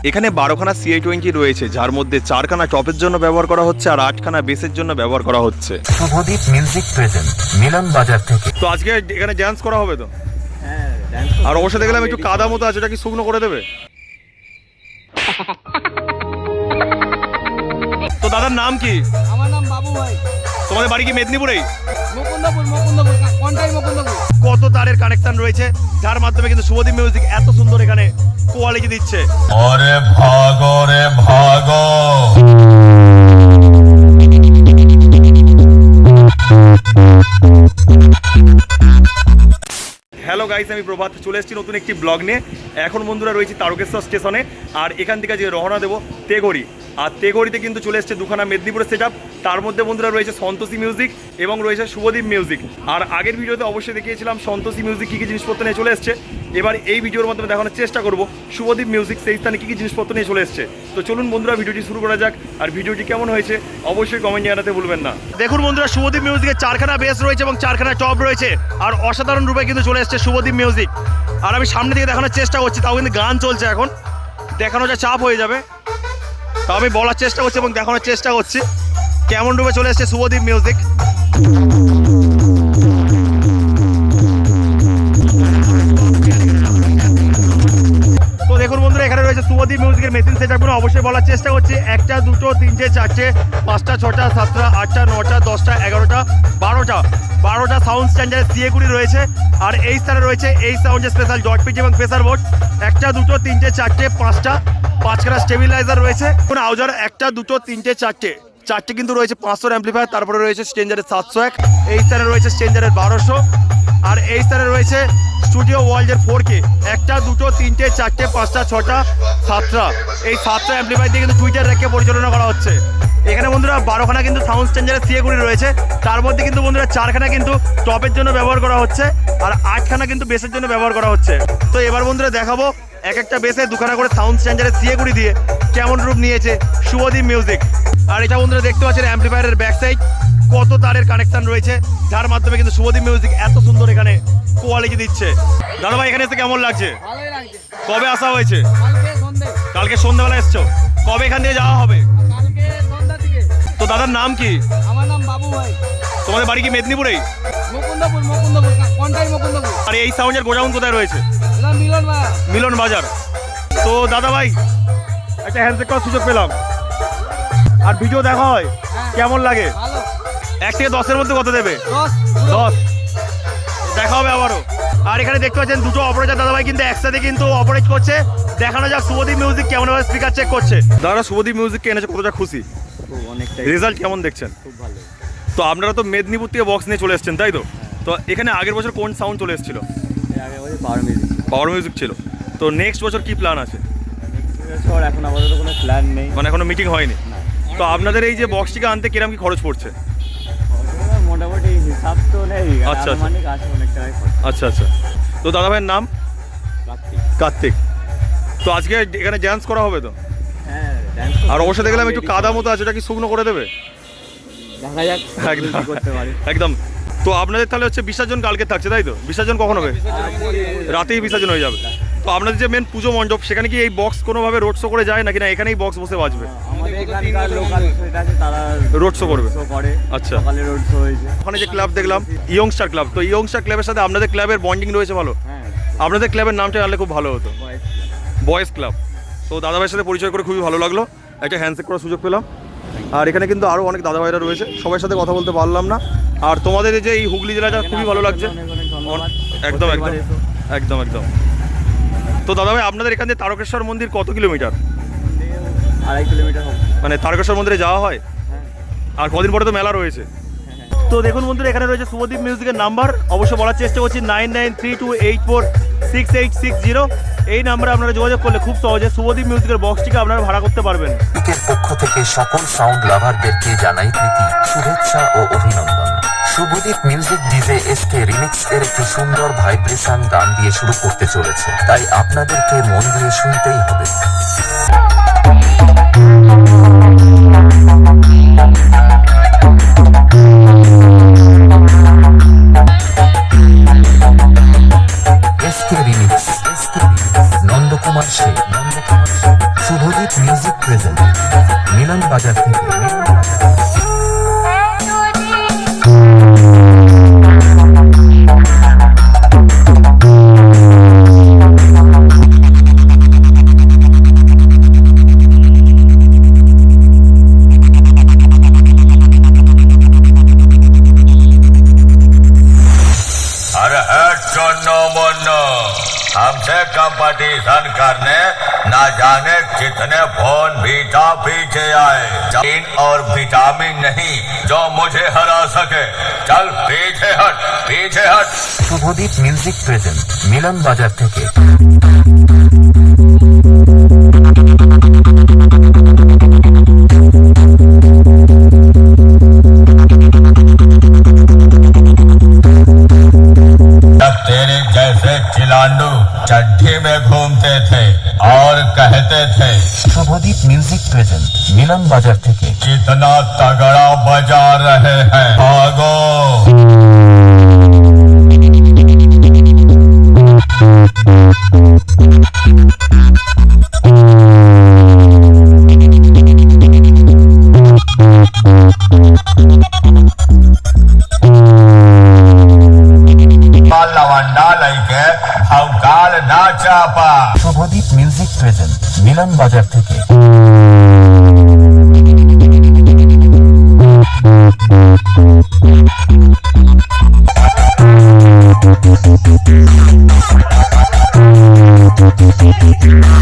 এখানে 12খানা CI20 রয়েছে, যার মধ্যে 4খানা টপের জন্য ব্যবহার করা হচ্ছে আর 8খানা বেসের জন্য ব্যবহার করা হচ্ছে। শুভদীপ মিউজিক প্রেজেন্ট মিলন বাজার থেকে। তো আজকে এখানে ডান্স করা হবে তো? হ্যাঁ, ডান্স। আর অবশ্যই দেখলাম একটু কাদা মতো আছে, ওটা কি শুকনো করে দেবে? তো দাদার নাম কি? আমার নাম বাবু ভাই। তোমাদের বাড়ি কি মেদিনীপুরেই? মুকুন্দপুর, কোনটাই মুকুন্দপুর। কত তারের কানেকশন রয়েছে, যার মাধ্যমে কিন্তু শুভদীপ মিউজিক এত সুন্দর এখানে কোয়ালিটি দিচ্ছে। ওরে ভাগো রে ভাগো। হ্যালো গাইস, আমি প্রভাত চলে এসেছি নতুন একটি ব্লগ নিয়ে। এখন বন্ধুরা রয়েছি তারকেশ্বর স্টেশনে, আর এখান থেকে যে রওনা দেবো তেঘড়ি। আর তেঘড়িতে কিন্তু চলে এসছে দুখানা মেদিনীপুরের সেট আপ। তার মধ্যে বন্ধুরা রয়েছে সন্তোষী মিউজিক এবং রয়েছে শুভদীপ মিউজিক। আর আগের ভিডিওতে অবশ্যই দেখিয়েছিলাম সন্তোষী মিউজিক কী কী জিনিসপত্র নিয়ে চলে এসছে। এবার এই ভিডিওর মাধ্যমে দেখানোর চেষ্টা করব শুভদীপ মিউজিক সেই স্থানে কী কী জিনিসপত্র নিয়ে চলে এসছে। তো চলুন বন্ধুরা ভিডিওটি শুরু করা যাক। আর ভিডিওটি কেমন হয়েছে অবশ্যই কমেন্ট জানাতে ভুলবেন না। দেখুন বন্ধুরা, শুভদীপ মিউজিকের 4খানা বেস রয়েছে এবং 4খানা টপ রয়েছে, আর অসাধারণ রূপে কিন্তু চলে এসছে শুভদীপ মিউজিক। আর আমি সামনে থেকে দেখানোর চেষ্টা করছি, তাও কিন্তু গান চলছে, এখন দেখানো যা চাপ হয়ে যাবে। তাও আমি বলার চেষ্টা করছি এবং দেখানোর চেষ্টা করছি কেমন রূপে চলে এসছে শুভদীপ মিউজিক। তো দেখুন বন্ধুরা, এখানে রয়েছে শুভদীপ মিউজিকের মেশিন সেটআপগুলো। অবশ্যই বলার চেষ্টা করছি, 1টা 2টো 3টে 4টে 5টা 6টা 7টা 8টা 9টা 10টা 11টা 12টা সাউন্ড স্ট্যান্ডার্ড CA20 রয়েছে। আর এই স্থানে রয়েছে এই সাউন্ডের স্পেশাল ডট পিচ এবং প্রেসার বোর্ড। 1টা 2টো 3টে 4টে 5খানা স্টেবিলাইজার রয়েছে। কোন আউজার 1টা 2টো 3টে 4টে কিন্তু রয়েছে 500 অ্যাম্পলিফায়ার। তারপরে রয়েছে স্ট্রেঞ্জারের 701, এই স্থানে রয়েছে স্ট্রেঞ্জারের 1200, আর এই স্থানে রয়েছে স্টুডিও ওয়ার্ল্ডের 4K। 1টা 2টো 3টে 4টে 5টা 6টা 7টা, এই 7টা অ্যাম্পলিফায়ার দিয়ে কিন্তু টুইটার রেখে পরিচালনা করা হচ্ছে। এখানে বন্ধুরা 12খানা কিন্তু সাউন্ড স্ট্যান্ডার্ডের CA20 রয়েছে, তার মধ্যে কিন্তু বন্ধুরা 4খানা কিন্তু টপের জন্য ব্যবহার করা হচ্ছে আর 8খানা কিন্তু বেসের জন্য ব্যবহার করা হচ্ছে। তো এবার বন্ধুরা দেখাবো এক একটা বেসে 2খানা করে সাউন্ড স্ট্যান্ডার্ডের CA20 দিয়ে কেমন রূপ নিয়েছে শুভদীপ মিউজিক। আর এটা বন্ধুরা দেখতে পাচ্ছেন অ্যাম্পলিফায়ারের ব্যাক সাইড, কত তারের কানেকশন রয়েছে, যার মাধ্যমে কিন্তু শুভদীপ মিউজিক এত সুন্দর এখানে কোয়ালিটি দিচ্ছে। দাদা ভাই, এখানে এসে কেমন লাগছে? ভালোই লাগছে। কবে আসা হয়েছে? কালকে সন্ধ্যাবেলা এসছো। কবে এখান থেকে যাওয়া হবে? কালকে সন্ধ্যার দিকে। তো দাদার নাম কি? আমার নাম বাবু ভাই। তোমাদের বাড়ি কি মেদিনীপুরেই? মুকুন্দপুর, কোনটাই মুকুন্দপুর। আর এই সাউন্ডের গোডাউন কোথায় রয়েছে? এটা মিলন বাজার। তো দাদা ভাই, একটা হ্যান্ডশেক করার সুযোগ পেলাম, আর ভিডিও দেখা হয়, কেমন লাগে? ভালো। 1 থেকে 10-এর মধ্যে কত দেবে? 10। দেখা হবে আবারও। আর এখানে দেখতে পাচ্ছেন দুটো অপারেটর দাদা ভাই কিন্তু একসাথে কিন্তু অপারেট করছে। দেখানো যাক শুভদীপ মিউজিক কেমনভাবে স্পিকার চেক করছে। দাদা শুভদীপ মিউজিককে এনেছে, কতটা খুশি? অনেকটাই। রেজাল্ট কেমন দেখছেন? খুব ভালো। তো আপনারা তো মেদিনীপুর থেকে বক্স নিয়ে চলে এসেছেন, তাই তো? তো এখানে আগের বছর কোন সাউন্ড চলে এসেছিল? পাওয়ার মিউজিক ছিল। তো নেক্সট বছর কি প্ল্যান আছে? এখন আপাতত কোনো প্ল্যান নেই, মানে এখনো মিটিং হয়নি। তো আপনাদের এই যে বক্সটিকে আনতে কিরকম কি খরচ পড়ছে? মোটামুটি হিসাব তো নেই। আচ্ছা, আচ্ছা। মানে কাছে অনেক টাকাই খরচ। আচ্ছা আচ্ছা। তো দাদা ভাইয়ের নাম? কার্তিক। তো আজকে এখানে ডান্স করা হবে তো? হ্যাঁ, ডান্স। আর অবশ্যই দেখলাম একটু কাদা মতো আছে, ওটা কি শুকনো করে দেবে? দেখা যাক একদম কি করতে পারি। একদম। তো আপনাদের তাহলে হচ্ছে বিসর্জন কালকে থাকছে, তাই তো? বিসর্জন কখন হবে? রাতেই বিসর্জন হয়ে যাবে। তো আপনাদের যে মেন পুজো মণ্ডপ, সেখানে কি এই বক্স কোনোভাবে রোড শো করে যায় নাকি না এখানেই বক্স বসে বাজবে? আমাদের এখানকার লোকাল সেট আছে, তারা রোড শো করবে। করে। আচ্ছা। সকালে রোড শো হয়েছে। ওখানে যে ক্লাব দেখলাম ইয়ংস্টার ক্লাব, তো ইয়ংস্টার ক্লাবের সাথে আপনাদের ক্লাবের বন্ডিং রয়েছে ভালো। হ্যাঁ, আপনাদের ক্লাবের নামটা জানলে খুব ভালো হতো, বয়েজ। Boys club. তো দাদাভাইয়ের সাথে পরিচয় করে খুবই ভালো লাগলো, একটা হ্যান্ডশেক করার সুযোগ পেলাম। আর এখানে কিন্তু আরও অনেক দাদাভাইরা রয়েছে, সবার সাথে কথা বলতে পারলাম না। আর তোমাদের এই যে এই হুগলি জেলাটা খুবই ভালো লাগছে। একদম একদম একদম একদম। তো দাদাভাই, আপনাদের এখান থেকে তারকেশ্বর মন্দির কত কিলোমিটার? 2.5 কিলোমিটার হবে। মানে তারকেশ্বর মন্দিরে যাওয়া হয়? হ্যাঁ। আর কদিন পরে তো মেলা রয়েছে। তো দেখুন বন্ধুরা, এখানে রয়েছে শুভদীপ মিউজিকের নাম্বার। অবশ্যই বলার চেষ্টা করছি 9932846860। এই নাম্বারে আপনারা যোগাযোগ করলে খুব সহজে শুভদীপ মিউজিকের বক্সটিকে আপনারা ভাড়া করতে পারবেন। এর পক্ষ থেকে সকল সাউন্ড লাভারদেরকে জানাই প্রীতি, শুভেচ্ছা ও অভিনন্দন। Subhadeep music DJ SK remix এর একটি সুন্দর ভাইব্রেশন গান দিয়ে শুরু করতে চলেছে, তাই আপনাদেরকে মন দিয়ে শুনতেই হবে। SK রিমিক্স, নন্দকুমার সে শুভদীপ মিউজিক প্রেজেন্ট মিলন বাজার থেকে अरे हट चोन्नो मोन्नो, हमसे कंपटीशन करने न जाने कितने फोन बीटा पीछे आए। इन और विटामिन नहीं जो मुझे हरा सके। चल पीछे हट, पीछे हट। শুভদীপ মিউজিক প্রেজেন্ট মিলন বাজার থেকে जब तेरे जैसे चिलांडू चड्ढी में घूमते थे और कहते थे শুভদীপ মিউজিক প্রেজেন্ট মিলন বাজার থেকে कितना तगड़ा बजा रहे हैं, भागो। लवंडा लैके भौकाल ना चापा। শুভদীপ মিউজিক প্রেজেন্ট মিলন বাজার থেকে Thank you.